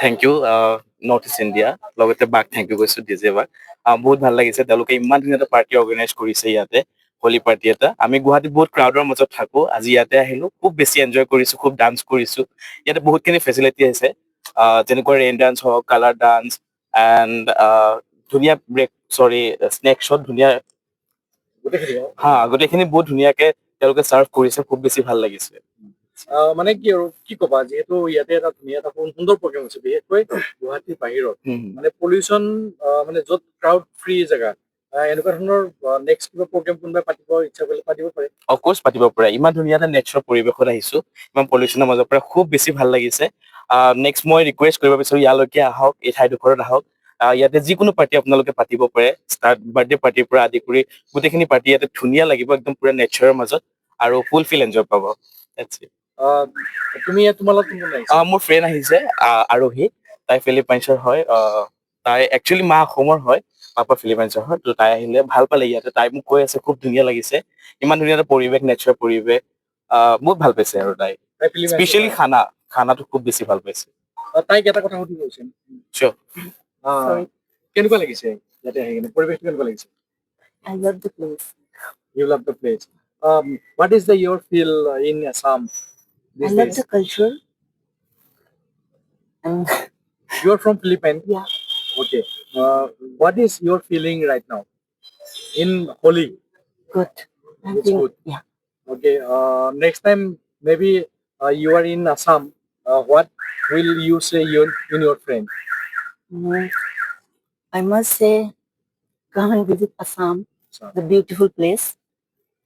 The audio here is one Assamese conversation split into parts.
Thank you North East India লগতে বাক থেংক ইউ কৈছো ডিজে বাক বহুত ভাল লাগিছে তেওঁলোকে ইমান ধুনীয়া এটা পাৰ্টি অৰ্গেনাইজ কৰিছে ইয়াতে হোলী পাৰ্টি এটা আমি গুৱাহাটীত বহুত ক্ৰাউডৰ মাজত থাকো আজি ইয়াতে আহিলো খুব বেছি এনজয় কৰিছো খুব ডান্স কৰিছো ইয়াতে বহুতখিনি ফেচিলিটি আছে যেনেকৈ ৰেইন ডান্স হওক কালাৰ ডান্স এণ্ড ধুনীয়া স্নেকছত ধুনীয়া গোটেইখিনি বহুত ধুনীয়াকে তেওঁলোকে চাৰ্ভ কৰিছে খুব বেছি ভাল লাগিছে মানে কি আৰু কি কবা যিহেতু ইয়াতে এটা ধুনীয়া এটা সুন্দৰ প্ৰগ্ৰেম হৈছে বিশেষকৈ গুৱাহাটীৰ বাহিৰত মানে পলিউশ্যন মানে য'ত ক্ৰাউড ফ্ৰী জেগা এনেকুৱা ধৰণৰ নেক্সট কিবা প্ৰগ্ৰেম কোনোবাই পাতিব ইচ্ছা কৰিলে পাতিব পাৰে অফক'ৰ্চ পাতিব পাৰে ইমান ধুনীয়া এটা নেচাৰৰ পৰিৱেশত আহিছো ইমান পলিউশ্যনৰ মাজৰ পৰা খুব বেছি ভাল লাগিছে নেক্সট মই ৰিকুৱেষ্ট কৰিব বিচাৰো ইয়ালৈকে আহক এই ঠাইডোখৰত আহক ইয়াতে যিকোনো পাৰ্টি আপোনালোকে পাতিব পাৰে ষ্টাৰ্ট বাৰ্থডে পাৰ্টিৰ পৰা আদি কৰি গোটেইখিনি পাৰ্টি ইয়াতে ধুনীয়া লাগিব একদম পুৰা নেচাৰৰ মাজত আৰু ফুলফিল এনজয় পাব তুমি তোমালোক মোৰ ফ্ৰেণ্ড আহিছে আৰোহী তাই ফিলিপাইনছৰ হয় তাই একচুৱেলি মা অসমৰ হয় পাপা ফিলিপাইনছৰ হয় ত' তাই আহিলে ভাল পালে ইয়াতে তাই মোক কৈ আছে খুব ধুনীয়া লাগিছে ইমান ধুনীয়া এটা পৰিৱেশ নেচাৰৰ পৰিৱেশ বহুত ভাল পাইছে আৰু তাই স্পেচিয়েলি খানাটো খুব বেছি ভাল পাইছে তাইক এটা কথা সুধিব গৈছে চিয়'ৰ কেনেকুৱা লাগিছে ইয়াতে আহি কিনে পৰিৱেশটো কেনেকুৱা লাগিছে I love the place. You love the place. What is your feel in Assam I these love days? the culture. And You are from Philippines. yeah, Okay. What is your feeling right now in Holi? good. It's good. Yeah. Okay. Next time maybe you are in Assam. What will you say in your friend? Mm, I must say, come and visit Assam, the beautiful place.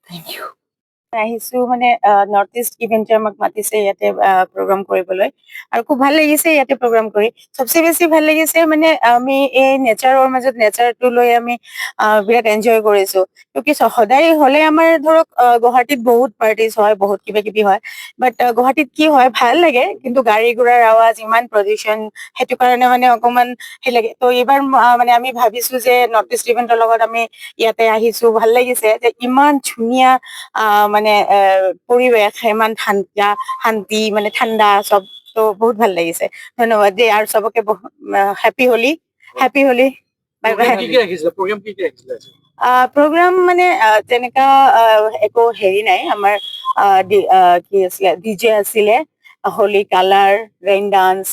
Thank you. আহিছো মানে নৰ্থ ইষ্ট ইভেন্টে আমাক মাতিছে ইয়াতে প্ৰগ্ৰাম কৰিবলৈ আৰু খুব ভাল লাগিছে ইয়াতে প্ৰগ্ৰাম কৰি চবচে বেছি ভাল লাগিছে মানে আমি এই নেচাৰৰ মাজত নেচাৰটো লৈ আমি বিৰাট এনজয় কৰিছো কিউকি সদায় হলে আমাৰ ধৰক গুৱাহাটীত বহুত পাৰ্টিজ হয় বহুত কিবা কিবি হয় বাট গুৱাহাটীত কি হয় ভাল লাগে কিন্তু গাড়ী ঘোঁৰাৰ আৱাজ ইমান প্ৰদূষণ সেইটো কাৰণে মানে অকমান সেই লাগে ত' এইবাৰ মানে আমি ভাবিছো যে নৰ্থ ইষ্ট ইভেন্টৰ লগত আমি ইয়াতে আহিছো ভাল লাগিছে যে ইমান ধুনীয়া মানে পৰিৱেশ ইমান শান্তি মানে ঠাণ্ডা চব তো বহুত ভাল লাগিছে ধন্যবাদ দেই আৰু চবকে happy Holi bye bye program মানে তেনেকা একো হেৰি নাই আমাৰ কি আছিলে ডিজে আছিলে হোলী কালাৰ ৰেইন ডান্স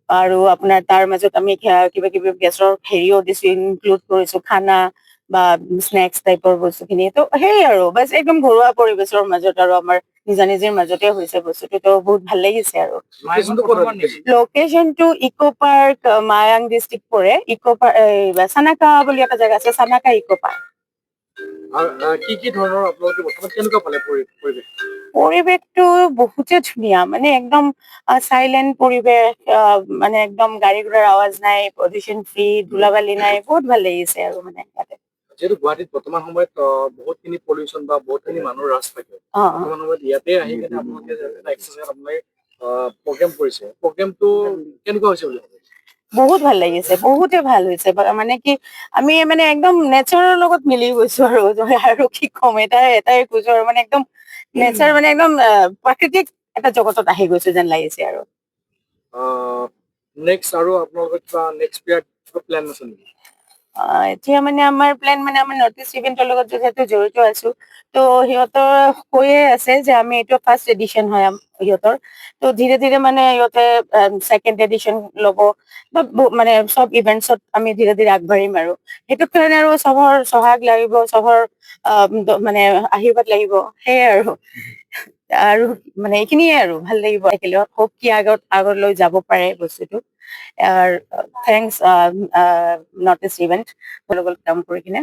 আৰু আপোনাৰ তাৰ মাজত আমি কিবা কিবি গেছৰ হেৰিও দিছো ইনক্লুড কৰিছো খানা বা স্নেক্স টাইপৰ বস্তুখিনি তো সেই আৰু বাছ একদম ঘৰুৱা পৰিবেশৰ মাজত আৰু আমাৰ নিজাৰ মাজতে হৈছে বস্তুটো তো বহুত ভাল লাগিছে আৰু লোকেশ্যনটো ইকো পাৰ্ক মায়াং ডিষ্ট্ৰিক্ট পৰে ইকো পাৰ্ক চানাকা বুলি এটা জেগা আছে চানাকা ইকো পাৰ্ক কি ধৰণৰ আপোনালোকে বৰ্তমান কেনেকুৱা পালে পৰিৱেশটো বহুতে ধুনীয়া মানে একদম চাইলেণ্ট পৰিৱেশ মানে একদম গাড়ী ঘোঁৰাৰ আৱাজ নাই পলিউশ্যন ফ্ৰী ধূলাবালি নাই বহুত ভাল লাগিছে আৰু মানে ইয়াতে যিহেতু গুৱাহাটীত বৰ্তমান সময়ত বহুতখিনি পলিউশ্যন বা বহুতখিনি মানুহ ৰাছ থাকে বৰ্তমান সময়ত ইয়াতে আহি কিনে আপোনালোকে এটা এক্সাৰচাইজ আপোনালোকে প্ৰগ্ৰেম কৰিছে প্ৰগ্ৰেমটো কেনেকুৱা হৈছে বুলি বহুত ভাল লাগিছে বহুতে ভাল হৈছে মানে কি আমি মানে একদম নেচাৰৰ লগত মিলি গৈছো আৰু কি কম এটাই কৈছো আৰু মানে একদম নেচাৰ মানে একদম প্ৰাকৃতিক এটা জগতত আহি গৈছো যেন লাগিছে আৰু নেক্সট আৰু আপোনালোকৰ কিবা নেক্সট কিবা প্লেন আছে নেকি এতিয়া মানে আমাৰ প্লেন মানে আমাৰ নৰ্থ ইষ্ট ইভেন্টৰ লগত যিহেতু জড়িত আছো তো সিহঁতৰ কৈয়ে আছে যে আমি এইটো ফাৰ্ষ্ট এডিশ্যন হয় সিহঁতৰ তো ধীৰে ধীৰে মানে সিহঁতে ছেকেণ্ড এডিশ্যন ল'ব বা মানে চব ইভেন্টছত আমি ধীৰে ধীৰে আগবাঢ়িম আৰু সেইটো কাৰণে আৰু চবৰ সহায় লাগিব চবৰ মানে আশীৰ্বাদ লাগিব সেয়াই আৰু মানে এইখিনিয়ে আৰু ভাল লাগিব একেলগে হোপ কি আগলৈ যাব পাৰে বস্তুটো থেংকছ নৰ্থ ইষ্ট ইভেন্ট লগত কাম কৰি কিনে